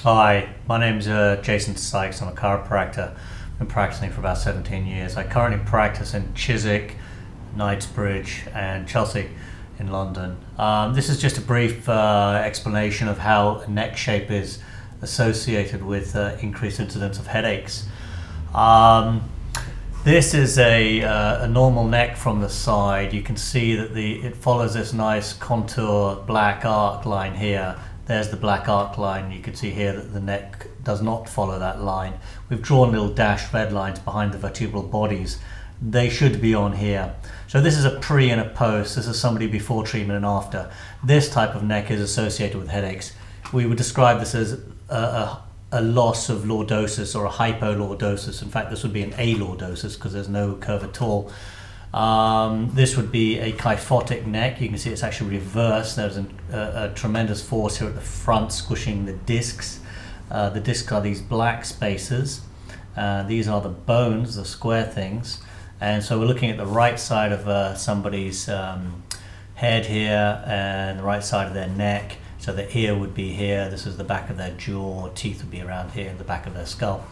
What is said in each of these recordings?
Hi, my name's Jason Sykes. I'm a chiropractor. I've been practicing for about 17 years. I currently practice in Chiswick, Knightsbridge and Chelsea in London. This is just a brief explanation of how neck shape is associated with increased incidence of headaches. This is a normal neck from the side. You can see that it follows this nice contour black arc line here. There's the black arc line. You can see here that the neck does not follow that line. We've drawn little dashed red lines behind the vertebral bodies. They should be on here. So this is a pre and a post. This is somebody before treatment and after. This type of neck is associated with headaches. We would describe this as a loss of lordosis or a hypolordosis. In fact, this would be an alordosis because there's no curve at all. This would be a kyphotic neck. You can see it's actually reversed. There's a tremendous force here at the front squishing the discs. The discs are these black spaces. These are the bones, the square things. And so we're looking at the right side of somebody's head here and the right side of their neck. So the ear would be here. This is the back of their jaw. Teeth would be around here, the back of their skull.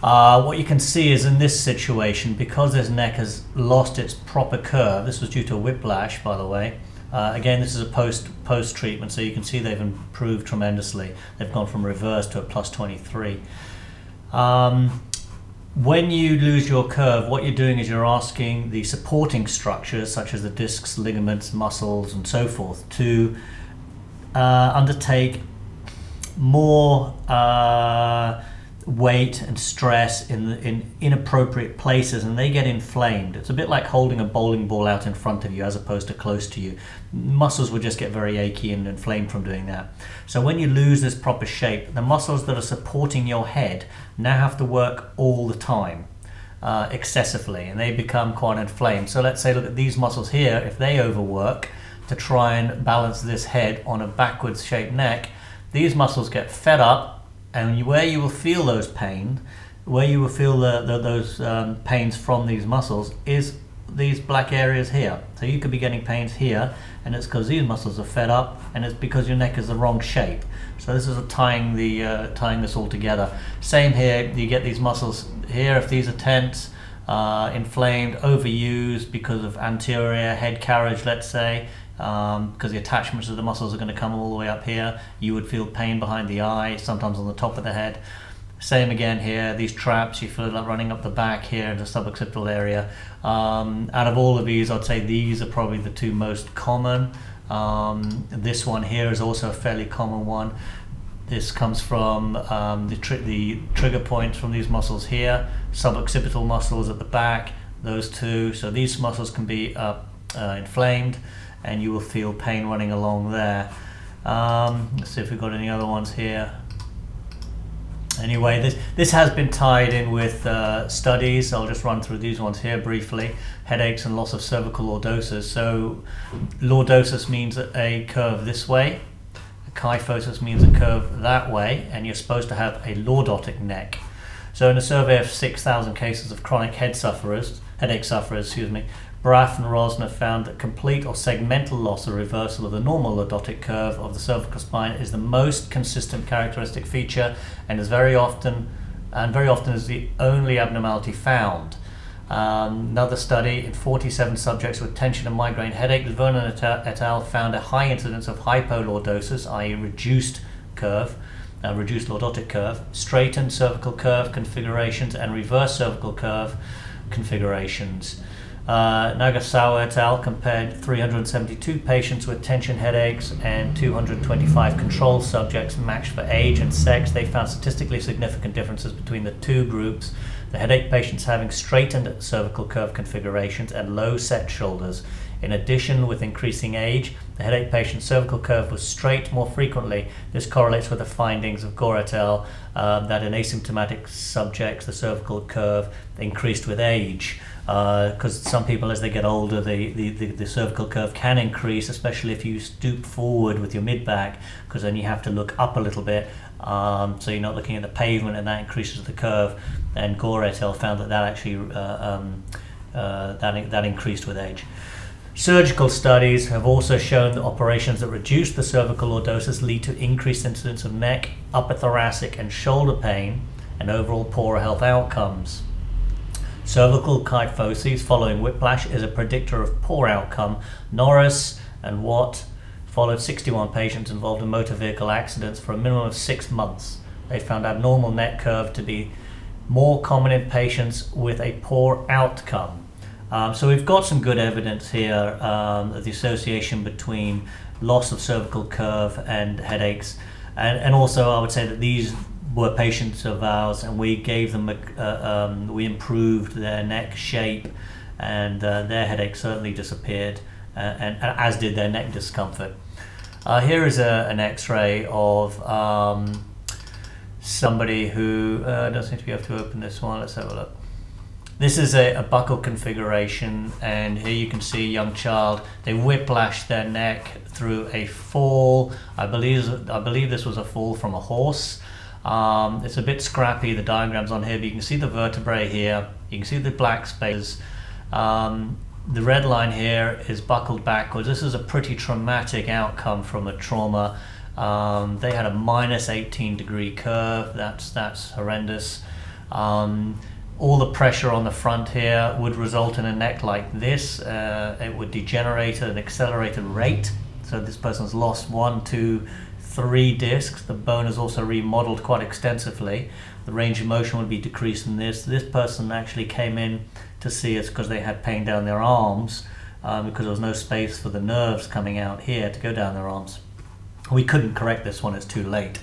What you can see is in this situation, because this neck has lost its proper curve, this was due to whiplash, by the way. Again, this is a post treatment, so you can see they've improved tremendously. They've gone from reverse to a plus 23. When you lose your curve, what you're doing is you're asking the supporting structures, such as the discs, ligaments, muscles, and so forth, to undertake more weight and stress in inappropriate places, and they get inflamed. It's a bit like holding a bowling ball out in front of you as opposed to close to you. Muscles would just get very achy and inflamed from doing that. So when you lose this proper shape, the muscles that are supporting your head now have to work all the time, excessively, and they become quite inflamed. So let's say, look at these muscles here. If they overwork to try and balance this head on a backwards shaped neck, these muscles get fed up. And where you will feel those pains, where you will feel those pains from these muscles is these black areas here. So you could be getting pains here, and it's because these muscles are fed up, and it's because your neck is the wrong shape. So this is tying this all together. Same here. You get these muscles here if these are tense, inflamed, overused because of anterior head carriage, let's say. Because the attachments of the muscles are going to come all the way up here. You would feel pain behind the eye, sometimes on the top of the head. Same again here, these traps, you feel like running up the back here in the suboccipital area. Out of all of these, I'd say these are probably the two most common. This one here is also a fairly common one. This comes from the trigger points from these muscles here, suboccipital muscles at the back, those two. So these muscles can be inflamed, and you will feel pain running along there. Let's see if we've got any other ones here. Anyway, this has been tied in with studies. I'll just run through these ones here briefly. Headaches and loss of cervical lordosis. So lordosis means a curve this way. Kyphosis means a curve that way, and you're supposed to have a lordotic neck. So in a survey of 6,000 cases of chronic headache sufferers, Braff and Rosner found that complete or segmental loss or reversal of the normal lordotic curve of the cervical spine is the most consistent characteristic feature, and is very often is the only abnormality found. Another study in 47 subjects with tension and migraine headache, Vernon et al. Found a high incidence of hypolordosis, i.e. reduced lordotic curve, straightened cervical curve configurations, and reverse cervical curve configurations. Nagasawa et al. Compared 372 patients with tension headaches and 225 control subjects matched for age and sex. They found statistically significant differences between the two groups. The headache patients having straightened cervical curve configurations and low set shoulders. In addition, with increasing age, the headache patient's cervical curve was straight more frequently. This correlates with the findings of Gore et al. That in asymptomatic subjects, the cervical curve increased with age. Because some people, as they get older, the cervical curve can increase, especially if you stoop forward with your mid-back, because then you have to look up a little bit, so you're not looking at the pavement, and that increases the curve. And Gore et al. Found that actually that increased with age. Surgical studies have also shown that operations that reduce the cervical lordosis lead to increased incidence of neck, upper thoracic and shoulder pain and overall poorer health outcomes. Cervical kyphosis following whiplash is a predictor of poor outcome. Norris and Watt followed 61 patients involved in motor vehicle accidents for a minimum of 6 months. They found abnormal neck curve to be more common in patients with a poor outcome. So we've got some good evidence here of the association between loss of cervical curve and headaches, and also I would say that these were patients of ours, and we gave them we improved their neck shape, and their headache certainly disappeared, and as did their neck discomfort. Here is an X-ray of somebody who doesn't seem to be able to open this one. Let's have a look. This is a buckle configuration, and here you can see a young child. They whiplashed their neck through a fall. I believe this was a fall from a horse. It's a bit scrappy, the diagram's on here, but you can see the vertebrae here. You can see the black spaces. The red line here is buckled backwards. This is a pretty traumatic outcome from a trauma. They had a -18-degree curve. That's horrendous. All the pressure on the front here would result in a neck like this. It would degenerate at an accelerated rate. So this person's lost 1, 2, 3 discs. The bone is also remodeled quite extensively. The range of motion would be decreased in this. This person actually came in to see us because they had pain down their arms, because there was no space for the nerves coming out here to go down their arms. We couldn't correct this one, it's too late.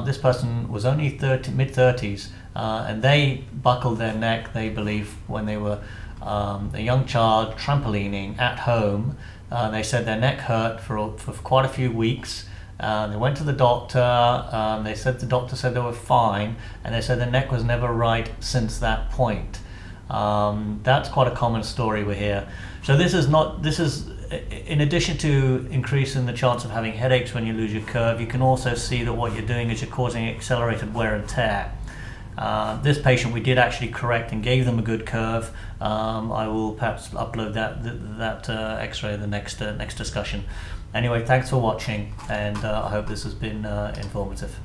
This person was only mid-30s, and they buckled their neck, they believe, when they were a young child trampolining at home. They said their neck hurt for quite a few weeks. They went to the doctor. They said the doctor said they were fine, and they said the neck was never right since that point. That's quite a common story we hear. So this is in addition to increasing the chance of having headaches when you lose your curve, you can also see that what you're doing is you're causing accelerated wear and tear. This patient we did actually correct and gave them a good curve. I will perhaps upload that X-ray in the next discussion. Anyway, thanks for watching, and I hope this has been informative.